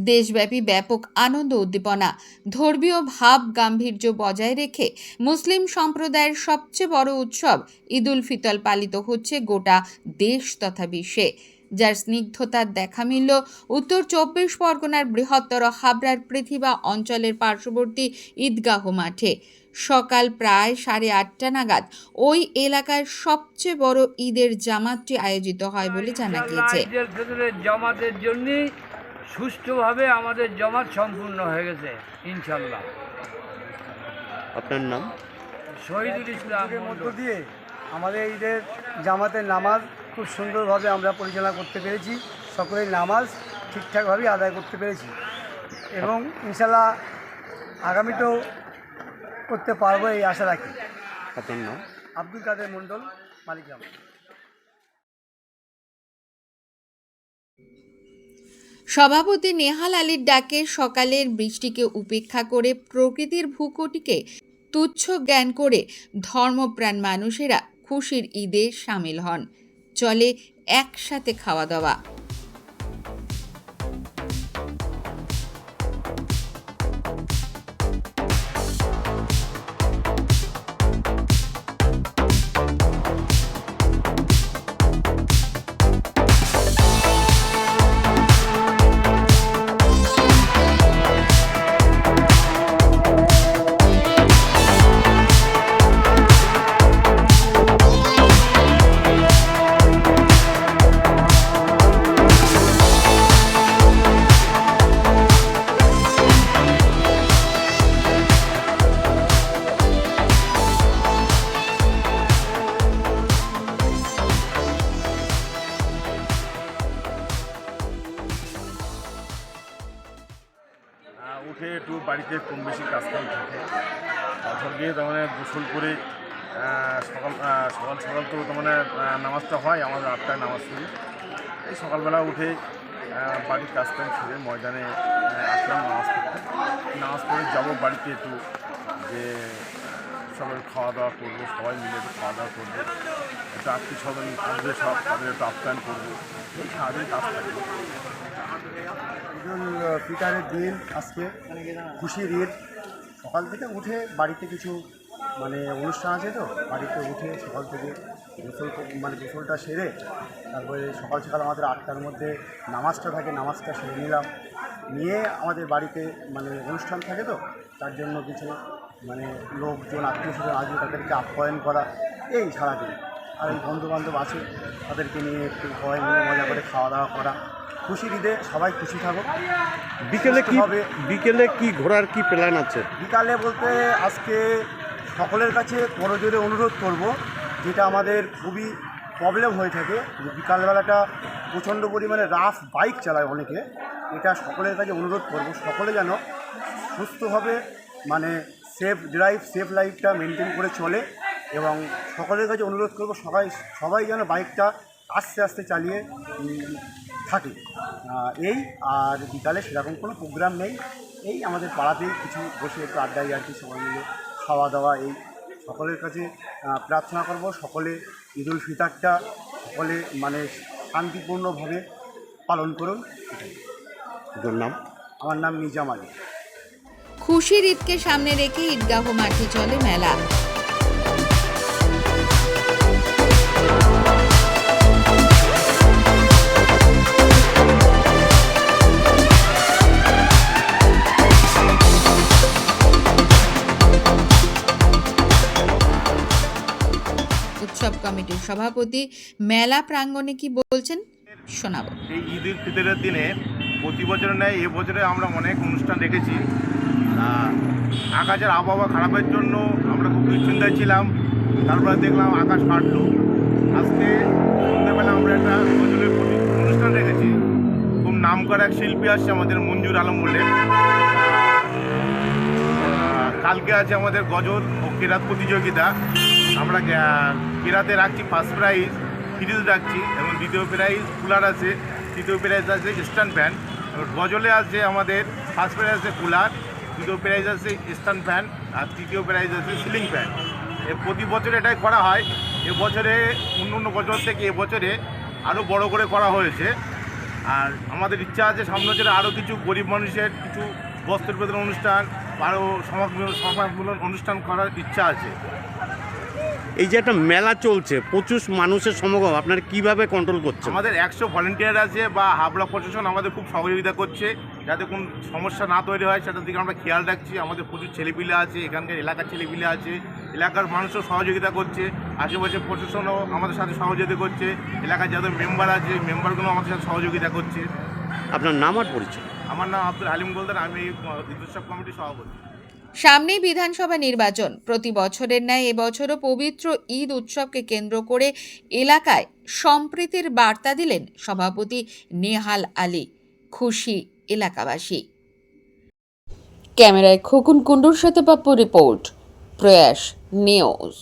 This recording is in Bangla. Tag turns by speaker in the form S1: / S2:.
S1: দেশব্যাপী ব্যাপক আনন্দ উদ্দীপনা, ধর্মীয় ভাব গাম্ভীর্য বজায় রেখে মুসলিম সম্প্রদায়ের সবচেয়ে বড় উৎসব ঈদ উল ফিতর পালিত হচ্ছে গোটা দেশ তথা বিশ্বে, যার স্নিগ্ধতার দেখা মিলল উত্তর ২৪ পরগনার বৃহত্তর হাবড়ার পৃথিবী অঞ্চলের পার্শ্ববর্তী ঈদগাহ মাঠে। সকাল প্রায় 8:30 নাগাদ ওই এলাকার সবচেয়ে বড় ঈদের জামাতটি আয়োজিত হয় বলে জানা গিয়েছে।
S2: জামাতের জন্য সুষ্ঠুভাবে আমাদের জামাত সম্পূর্ণ হয়ে গেছে ইনশাল্লাহ।
S3: আপনার নাম?
S2: শহীদুল ইসলাম।
S4: মধ্য দিয়ে আমাদের ঈদের জামাতের নামাজ খুব সুন্দরভাবে আমরা পরিচালনা করতে পেরেছি, সকলের নামাজ ঠিকঠাকভাবেই আদায় করতে পেরেছি এবং ইনশাল্লাহ আগামীতেও করতে পারবো এই আশা রাখি।
S3: আপনার নাম?
S4: আব্দুল কাদের মণ্ডল, মালিগ্রাম।
S1: সভাপতি নেহাল আলীর ডাকে সকালের বৃষ্টিকে উপেক্ষা করে প্রকৃতির ভূকটিকে তুচ্ছ জ্ঞান করে ধর্মপ্রাণ মানুষেরা খুশির ঈদে সামিল হন। চলে একসাথে খাওয়া দাওয়া।
S5: উঠে একটু বাড়িতে কম বেশি কাজকাম থাকে, বছর গিয়ে তার মানে গোসল করে সকাল সকাল তো তার মানে নামাজটা হয়, আমাদের 8টায় নামাজ করি। এই সকালবেলা উঠে বাড়ির কাজকাম ছেড়ে ময়দানে আসলাম নামাজ পড়তে। নামাজ পড়ে যাবো বাড়িতে, একটু যে সবাই খাওয়া দাওয়া করবো, সবাই মিলে একটু খাওয়া দাওয়া করবো, একটু আত্মীয় স্বজন আসবে, সব তাদের একটু আপ্যায়ন করবো, এই সারাদিন কাজ থাকবে।
S4: ঈদ উল ফিতরের দিন আজকে খুশির ঈদ। সকাল থেকে উঠে বাড়িতে কিছু অনুষ্ঠান আছে, তো বাড়িতে উঠে সকাল থেকে গোসলটা সেরে তারপরে সকাল সকাল আমাদের 8টার মধ্যে নামাজটা থাকে, নামাজটা সেরে নিলাম। নিয়ে আমাদের বাড়িতে অনুষ্ঠান থাকে, তো তার জন্য কিছু লোকজন আত্মীয় স্বজন আসবে, তাদেরকে আপ্যায়ন করা, এই সারাদিন। আর এই বন্ধুবান্ধব আছে, তাদেরকে নিয়ে একটু সবাই মিলে মজা করে খাওয়া দাওয়া করা। খুশির ঈদে সবাই খুশি থাকো।
S3: বিকেলে কি ঘোরার কি প্ল্যান আছে?
S4: বিকালে বলতে আজকে সকলের কাছে করজোরে অনুরোধ করব, যেটা আমাদের খুবই প্রবলেম হয়ে থাকে, যে বিকালবেলাটা প্রচণ্ড পরিমাণে রাফ বাইক চালায় অনেকে। এটা সকলের কাছে অনুরোধ করব, সকলে যেন সুস্থভাবে সেফ ড্রাইভ, সেফ লাইফটা মেনটেন করে চলে। এবং সকলের কাছে অনুরোধ করব সবাই যেন বাইকটা আস্তে আস্তে চালিয়ে থাকে। এই আর বিকালে সেরকম কোনো প্রোগ্রাম নেই, এই আমাদের পাড়াতেই কিছু বসে একটু আড্ডাই আর কি, সবাই মিলে খাওয়া দাওয়া। এই সকলের কাছে প্রার্থনা করব, সকলে ঈদ উল ফিতরটা সকলে শান্তিপূর্ণভাবে পালন করুন।
S3: আপনার নাম?
S4: আমার নাম নিজাম আলী।
S1: খুশির ঈদকে সামনে রেখে ঈদগাহ মাঠে চলে মেলা। উৎসব কমিটির সভাপতি মেলা প্রাঙ্গণে কি বলছেন শোনাবো।
S5: এই ঈদ উল ফিতরের দিনে প্রতি বছর নেয়, এবছরে আমরা অনেক অনুষ্ঠান রেখেছি। আকাশের আবহাওয়া খারাপের জন্য আমরা খুব দুশ্চিন্তায় ছিলাম, তারপরে দেখলাম আকাশ কাটলো। আজকে সন্ধ্যেবেলা আমরা একটা গজলের অনুষ্ঠান রেখেছি। খুব নাম করা এক শিল্পী আসছে আমাদের, মঞ্জুর আলম বলে। কালকে আছে আমাদের গজল ও কেরাত প্রতিযোগিতা। আমরা কেরাতে রাখছি ফার্স্ট প্রাইজ, ফ্রিজ রাখছি, এবং দ্বিতীয় প্রাইজ কুলার আছে, তৃতীয় প্রাইজ আছে স্ট্যান্ড ফ্যান। এবার গজলে আছে আমাদের ফার্স্ট প্রাইজ আছে কুলার, দ্বিতীয় প্রাইজ আছে স্ট্যান্ড ফ্যান, আর তৃতীয় প্রাইজ আছে সিলিং ফ্যান। প্রতি বছর এটাই করা হয়। এবছরে অন্য বছর থেকে এবছরে আরও বড় করে করা হয়েছে। আর আমাদের ইচ্ছা আছে সামনে বছর আরও কিছু গরিব মানুষের কিছু বস্ত্র বিতরণ অনুষ্ঠান, আরও সমাজ মিলন অনুষ্ঠান করার ইচ্ছা আছে।
S3: এই যে একটা মেলা চলছে, প্রচুর মানুষের সমাগম, আপনারা কিভাবে কন্ট্রোল করছেন?
S5: আমাদের 100 ভলেন্টিয়ার আছে বা হাবড়া প্রশাসন আমাদের খুব সহযোগিতা করছে, যাতে কোনো সমস্যা না তৈরি হয় সেটার দিকে আমরা খেয়াল রাখছি। আমাদের প্রচুর ছেলেপিলে আছে, এখানকার এলাকার ছেলেপিলে আছে, এলাকার মানুষও সহযোগিতা করছে, আশেপাশে প্রশাসনও আমাদের সাথে সহযোগিতা করছে, এলাকার যাদের মেম্বার আছে মেম্বারগুলো আমাদের সাথে সহযোগিতা করছে।
S3: আপনার নাম আর পরিচয়?
S5: আমার নাম আব্দুল হালিম গোলদার, আমি এই ঈদুৎসব কমিটির সভাপতি।
S1: সামনেই বিধানসভা নির্বাচন। প্রতি বছরের ন্যায় এবছরও পবিত্র ঈদ উৎসবকে কেন্দ্র করে এলাকায় সম্প্রীতির বার্তা দিলেন সভাপতি নেহাল আলী। খুশি এলাকাবাসী। ক্যামেরায় খোকন কুণ্ডুর সাথে পাপ্পু রিপোর্ট, প্রয়াস নিউজ।